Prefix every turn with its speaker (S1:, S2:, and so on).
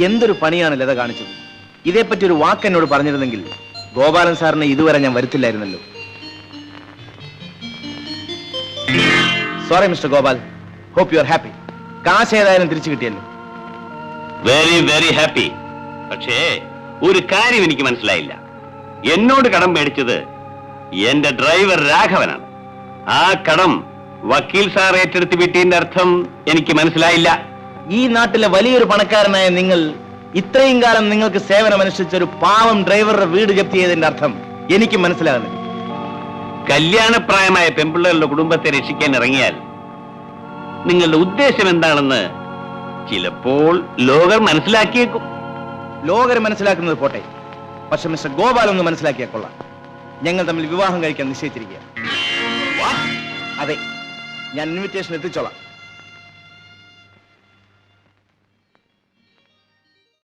S1: എന്തൊരു പണിയാണ് ലത കാണിച്ചത്. ഇതേപ്പറ്റി ഒരു വാക്ക് എന്നോട് പറഞ്ഞിരുന്നെങ്കിൽ ഗോപാലൻ സാറിനെ ഇതുവരെ ഞാൻ വരുത്തില്ലായിരുന്നല്ലോ. Sorry mister Gopal, hope you are happy. കാശ് ഏതായാലും തിരിച്ചു കിട്ടിയല്ലോ.
S2: Very very happy. പക്ഷേ ഒരു കാര്യം എനിക്ക് മനസ്സിലായില്ല. എന്നോട് കടം മേടിച്ചത് എന്റെ ഡ്രൈവർ രാഘവനാണ്. ആ കടം വക്കീൽ സാർ ഏറ്റെടുത്ത് വിട്ടതിന്റെ അർത്ഥം എനിക്ക് മനസ്സിലായില്ല.
S1: ഈ നാട്ടിലെ വലിയൊരു പണക്കാരനായ നിങ്ങൾ ഇത്രയും കാലം നിങ്ങൾക്ക് സേവനമനുഷ്ഠിച്ച ഒരു പാവം ഡ്രൈവറുടെ വീട് ജപ്തി ചെയ്തതിന്റെ അർത്ഥം എനിക്ക് മനസ്സിലാകുന്നില്ല.
S2: കല്യാണപ്രായമായ പെൺപിള്ളേരുടെ കുടുംബത്തെ രക്ഷിക്കാൻ ഇറങ്ങിയാൽ നിങ്ങളുടെ ഉദ്ദേശം എന്താണെന്ന് ചിലപ്പോൾ ലോകർ മനസ്സിലാക്കിയേക്കും.
S1: ലോകർ മനസ്സിലാക്കുന്നത് പോട്ടെ, പക്ഷെ മിസ്റ്റർ ഗോപാൽ ഒന്ന് മനസ്സിലാക്കിയാൽ കൊള്ളാം. ഞങ്ങൾ തമ്മിൽ വിവാഹം കഴിക്കാൻ നിശ്ചയിച്ചിരിക്കുക. അതെ, ഞാൻ ഇൻവിറ്റേഷൻ എത്തിച്ചോളാം.